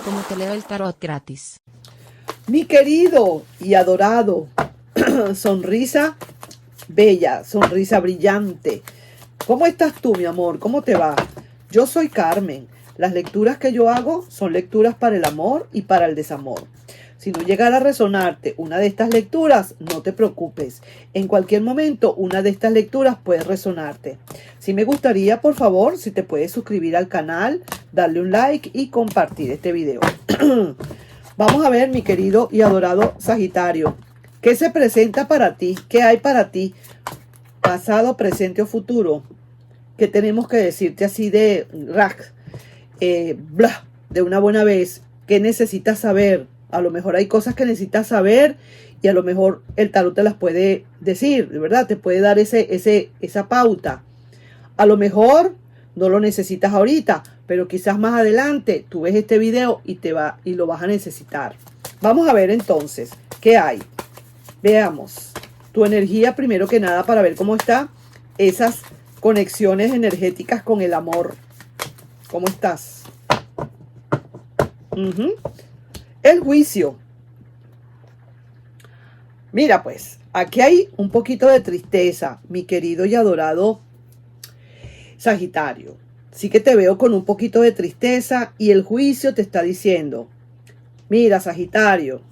cómo te leo el tarot gratis. Mi querido y adorado, sonrisa bella, sonrisa brillante. ¿Cómo estás tú, mi amor? ¿Cómo te va? Yo soy Carmen. Las lecturas que yo hago son lecturas para el amor y para el desamor. Si no llegara a resonarte una de estas lecturas, no te preocupes. En cualquier momento, una de estas lecturas puede resonarte. Si me gustaría, por favor, si te puedes suscribir al canal, darle un like y compartir este video. Vamos a ver, mi querido y adorado Sagitario. ¿Qué se presenta para ti? ¿Qué hay para ti? Pasado, presente o futuro. ¿Qué tenemos que decirte así de de una buena vez? ¿Qué necesitas saber? A lo mejor hay cosas que necesitas saber y a lo mejor el tarot te las puede decir, de verdad, te puede dar esa pauta. A lo mejor no lo necesitas ahorita, pero quizás más adelante tú ves este video y lo vas a necesitar. Vamos a ver entonces, ¿qué hay? Veamos tu energía primero que nada para ver cómo está esas conexiones energéticas con el amor. ¿Cómo estás? El juicio. Mira pues, aquí hay un poquito de tristeza, mi querido y adorado Sagitario. Sí que te veo con un poquito de tristeza y el juicio te está diciendo, mira Sagitario,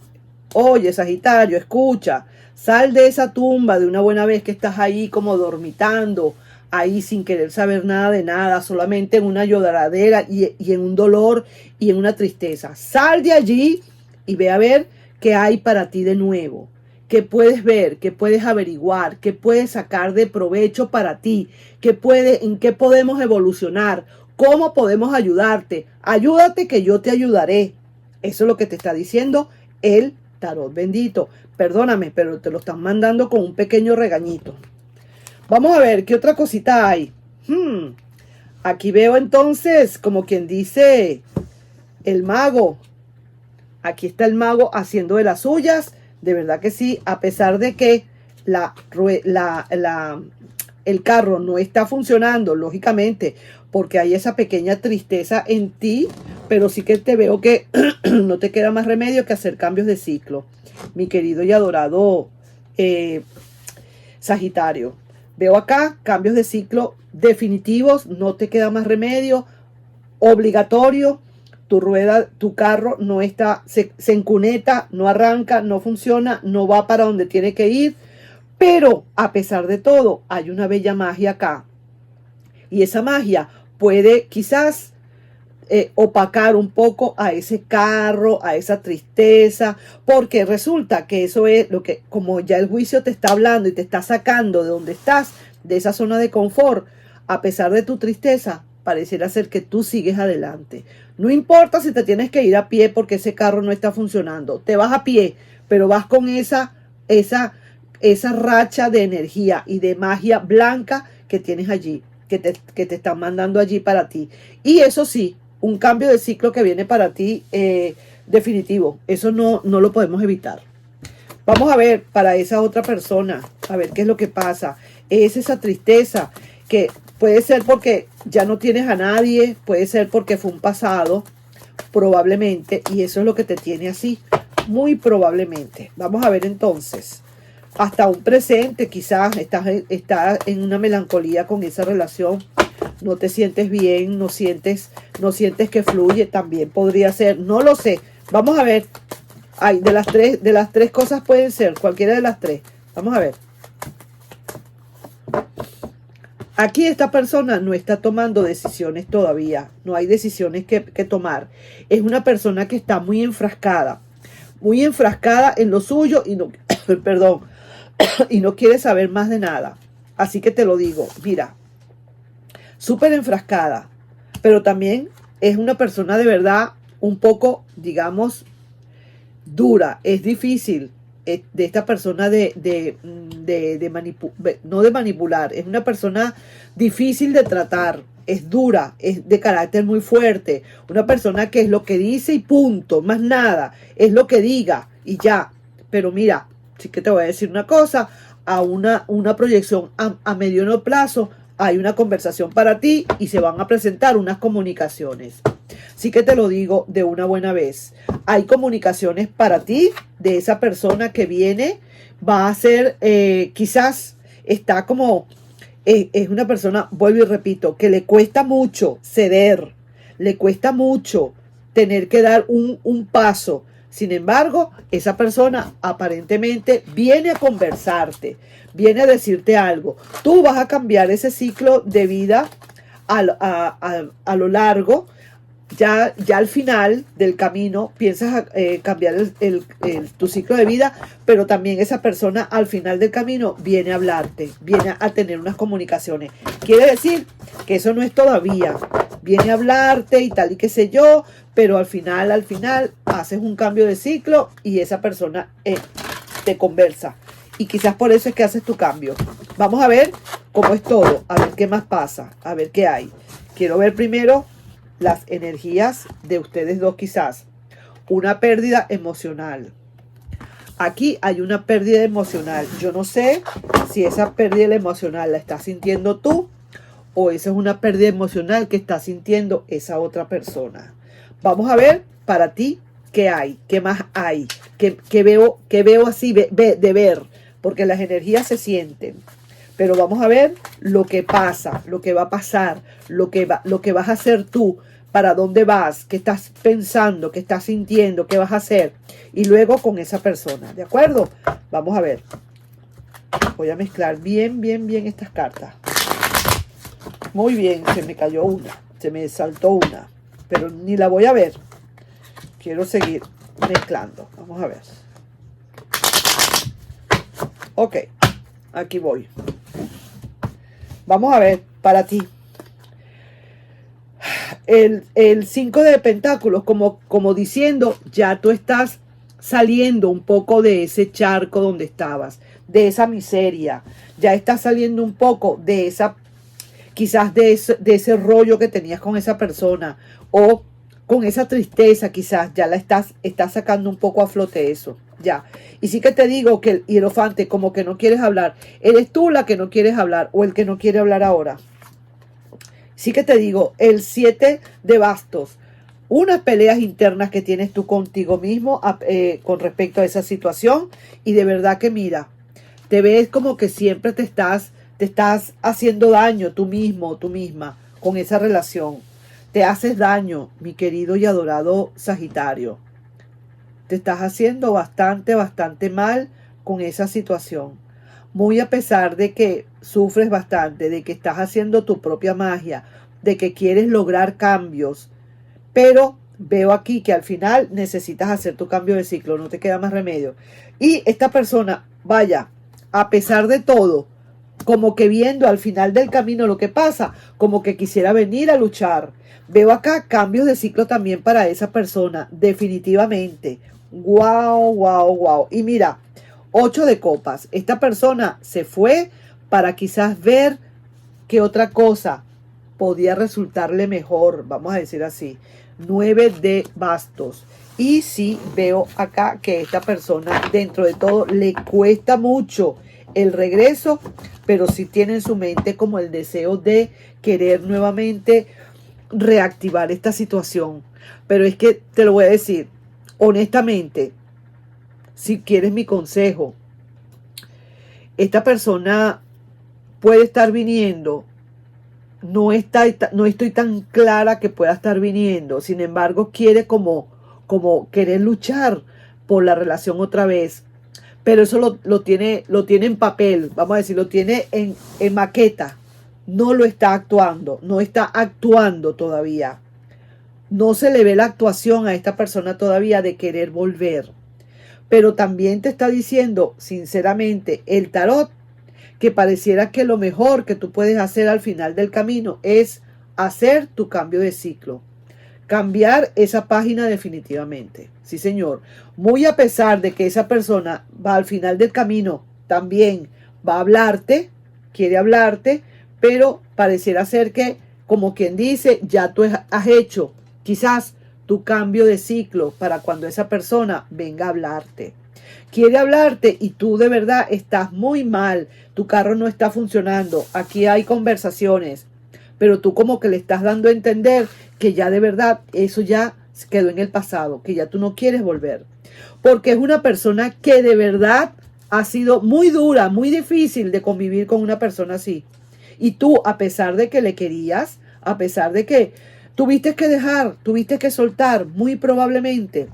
oye Sagitario, escucha, sal de esa tumba de una buena vez que estás ahí como dormitando, ahí sin querer saber nada de nada, solamente en una lloradera y en un dolor y en una tristeza. Sal de allí y ve a ver qué hay para ti de nuevo, qué puedes ver, qué puedes averiguar, qué puedes sacar de provecho para ti, en qué podemos evolucionar, cómo podemos ayudarte. Ayúdate que yo te ayudaré. Eso es lo que te está diciendo el tarot bendito. Perdóname, pero te lo están mandando con un pequeño regañito. Vamos a ver qué otra cosita hay. Aquí veo entonces, como quien dice, el mago. Aquí está el mago haciendo de las suyas. De verdad que sí, a pesar de que el carro no está funcionando, lógicamente, porque hay esa pequeña tristeza en ti, pero sí que te veo que no te queda más remedio que hacer cambios de ciclo, mi querido y adorado Sagitario. Veo acá cambios de ciclo definitivos, no te queda más remedio, obligatorio. Tu rueda, tu carro no está, se encuneta, no arranca, no funciona, no va para donde tiene que ir. Pero a pesar de todo, hay una bella magia acá. Y esa magia puede quizás opacar un poco a ese carro, a esa tristeza, porque resulta que eso es lo que, como ya el juicio te está hablando y te está sacando de donde estás, de esa zona de confort, a pesar de tu tristeza, pareciera ser que tú sigues adelante. No importa si te tienes que ir a pie porque ese carro no está funcionando. Te vas a pie, pero vas con esa racha de energía y de magia blanca que tienes allí, que te están mandando allí para ti. Y eso sí, un cambio de ciclo que viene para ti definitivo. Eso no lo podemos evitar. Vamos a ver para esa otra persona, a ver qué es lo que pasa. Es esa tristeza que puede ser porque ya no tienes a nadie, puede ser porque fue un pasado, probablemente, y eso es lo que te tiene así, muy probablemente. Vamos a ver entonces, hasta un presente, quizás estás en una melancolía con esa relación, no te sientes bien, no sientes que fluye, también podría ser, no lo sé. Vamos a ver, de las tres cosas pueden ser, cualquiera de las tres. Vamos a ver. Aquí esta persona no está tomando decisiones todavía. No hay decisiones que tomar. Es una persona que está muy enfrascada en lo suyo y no, perdón, y no quiere saber más de nada. Así que te lo digo, mira, súper enfrascada, pero también es una persona de verdad un poco, digamos, dura. Es difícil de esta persona no de manipular, es una persona difícil de tratar, es dura, es de carácter muy fuerte, una persona que es lo que dice y punto, más nada, es lo que diga y ya. Pero mira, sí que te voy a decir una cosa, a una proyección a mediano plazo hay una conversación para ti y se van a presentar unas comunicaciones. Sí que te lo digo de una buena vez. Hay comunicaciones para ti de esa persona que viene. Va a ser, quizás está como, es una persona, vuelvo y repito, que le cuesta mucho ceder. Le cuesta mucho tener que dar un paso. Sin embargo, esa persona aparentemente viene a conversarte, viene a decirte algo. Tú vas a cambiar ese ciclo de vida a lo largo. Ya al final del camino piensas cambiar tu ciclo de vida, pero también esa persona al final del camino viene a hablarte, viene a tener unas comunicaciones. Quiere decir que eso no es todavía. Viene a hablarte y tal y qué sé yo, pero al final haces un cambio de ciclo y esa persona te conversa. Y quizás por eso es que haces tu cambio. Vamos a ver cómo es todo, a ver qué más pasa, a ver qué hay. Quiero ver primero las energías de ustedes dos quizás. Una pérdida emocional. Aquí hay una pérdida emocional. Yo no sé si esa pérdida emocional la estás sintiendo tú o esa es una pérdida emocional que está sintiendo esa otra persona. Vamos a ver para ti qué hay, qué más hay, qué veo así de ver, porque las energías se sienten. Pero vamos a ver lo que pasa, lo que va a pasar, lo que vas a hacer tú, para dónde vas, qué estás pensando, qué estás sintiendo, qué vas a hacer. Y luego con esa persona, ¿de acuerdo? Vamos a ver. Voy a mezclar bien estas cartas. Muy bien, se me cayó una, se me saltó una, pero ni la voy a ver. Quiero seguir mezclando. Vamos a ver. Ok, aquí voy. Vamos a ver, para ti. El 5 de pentáculos, como diciendo, ya tú estás saliendo un poco de ese charco donde estabas, de esa miseria. Ya estás saliendo un poco de esa, quizás de ese rollo que tenías con esa persona o con esa tristeza, quizás ya la estás sacando un poco a flote eso. Ya. Y sí que te digo que el hierofante, como que no quieres hablar, eres tú la que no quieres hablar o el que no quiere hablar ahora. Sí que te digo, el 7 de bastos, unas peleas internas que tienes tú contigo mismo con respecto a esa situación y de verdad que mira, te ves como que siempre te estás haciendo daño tú mismo, tú misma con esa relación. Te haces daño, mi querido y adorado Sagitario. Te estás haciendo bastante mal con esa situación. Muy a pesar de que sufres bastante, de que estás haciendo tu propia magia, de que quieres lograr cambios, pero veo aquí que al final necesitas hacer tu cambio de ciclo, no te queda más remedio. Y esta persona, vaya, a pesar de todo, como que viendo al final del camino lo que pasa, como que quisiera venir a luchar. Veo acá cambios de ciclo también para esa persona, definitivamente. Wow. Y mira, 8 de copas. Esta persona se fue para quizás ver qué otra cosa podía resultarle mejor, vamos a decir así. 9 de bastos. Y sí veo acá que esta persona dentro de todo le cuesta mucho el regreso, pero sí tiene en su mente como el deseo de querer nuevamente reactivar esta situación. Pero es que te lo voy a decir, honestamente, si quieres mi consejo, esta persona puede estar viniendo. No estoy tan clara que pueda estar viniendo. Sin embargo, quiere como querer luchar por la relación otra vez. Pero eso lo tiene en papel, vamos a decir, lo tiene en maqueta. No lo está actuando, no está actuando todavía. No se le ve la actuación a esta persona todavía de querer volver. Pero también te está diciendo, sinceramente, el tarot, que pareciera que lo mejor que tú puedes hacer al final del camino es hacer tu cambio de ciclo. Cambiar esa página definitivamente. Sí, señor. Muy a pesar de que esa persona va al final del camino, también va a hablarte, quiere hablarte, pero pareciera ser que, como quien dice, ya tú has hecho quizás tu cambio de ciclo para cuando esa persona venga a hablarte. Quiere hablarte y tú de verdad estás muy mal, tu carro no está funcionando, aquí hay conversaciones, pero tú como que le estás dando a entender que ya de verdad eso ya quedó en el pasado, que ya tú no quieres volver. Porque es una persona que de verdad ha sido muy dura, muy difícil de convivir con una persona así. Y tú, a pesar de que le querías, a pesar de que tuviste que dejar, tuviste que soltar, muy probablemente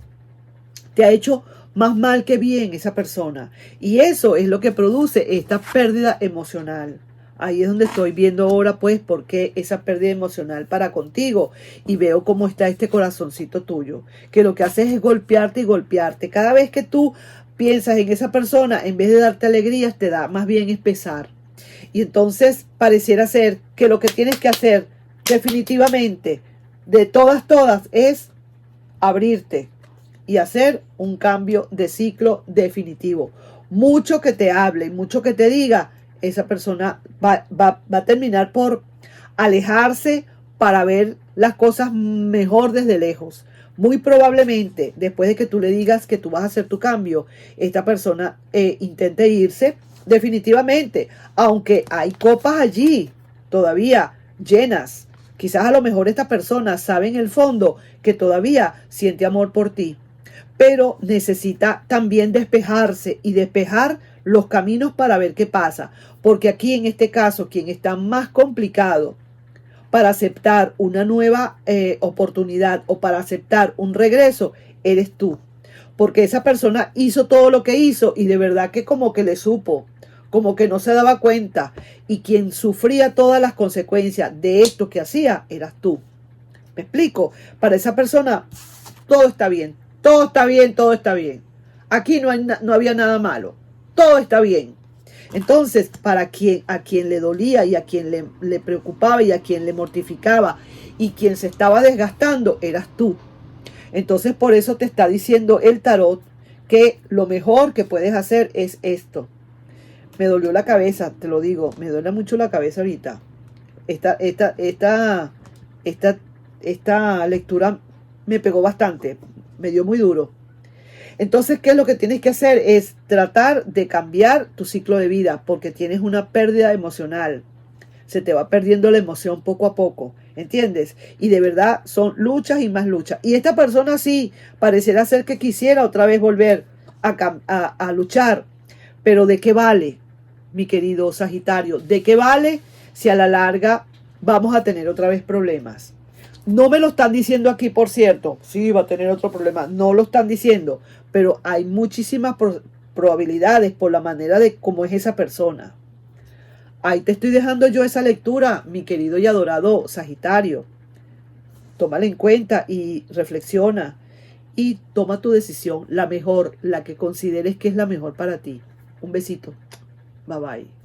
te ha hecho más mal que bien esa persona. Y eso es lo que produce esta pérdida emocional. Ahí es donde estoy viendo ahora, pues, por qué esa pérdida emocional para contigo. Y veo cómo está este corazoncito tuyo, que lo que haces es golpearte y golpearte. Cada vez que tú piensas en esa persona, en vez de darte alegrías, te da más bien es pesar. Y entonces pareciera ser que lo que tienes que hacer definitivamente, de todas, es abrirte y hacer un cambio de ciclo definitivo. Mucho que te hable, mucho que te diga, esa persona va a terminar por alejarse para ver las cosas mejor desde lejos. Muy probablemente, después de que tú le digas que tú vas a hacer tu cambio, esta persona intente irse definitivamente, aunque hay copas allí todavía llenas. Quizás a lo mejor esta persona sabe en el fondo que todavía siente amor por ti, pero necesita también despejarse y despejar los caminos para ver qué pasa. Porque aquí en este caso, quien está más complicado para aceptar una nueva oportunidad o para aceptar un regreso, eres tú. Porque esa persona hizo todo lo que hizo y de verdad que como que le supo, como que no se daba cuenta. Y quien sufría todas las consecuencias de esto que hacía, eras tú. ¿Me explico? Para esa persona todo está bien, todo está bien, todo está bien. Aquí no había nada malo, todo está bien. Entonces, a quien le dolía y a quien le preocupaba y a quien le mortificaba y quien se estaba desgastando, eras tú. Entonces, por eso te está diciendo el tarot que lo mejor que puedes hacer es esto. Me dolió la cabeza, te lo digo, me duele mucho la cabeza ahorita. Esta lectura me pegó bastante, me dio muy duro. Entonces, ¿qué es lo que tienes que hacer? Es tratar de cambiar tu ciclo de vida, porque tienes una pérdida emocional. Se te va perdiendo la emoción poco a poco, ¿entiendes? Y de verdad son luchas y más luchas. Y esta persona sí, pareciera ser que quisiera otra vez volver a luchar. Pero ¿de qué vale, mi querido Sagitario? ¿De qué vale si a la larga vamos a tener otra vez problemas? No me lo están diciendo aquí, por cierto. Sí, va a tener otro problema. No lo están diciendo. Pero hay muchísimas probabilidades por la manera de cómo es esa persona. Ahí te estoy dejando yo esa lectura, mi querido y adorado Sagitario. Tómala en cuenta y reflexiona. Y toma tu decisión, la mejor, la que consideres que es la mejor para ti. Un besito. Bye bye.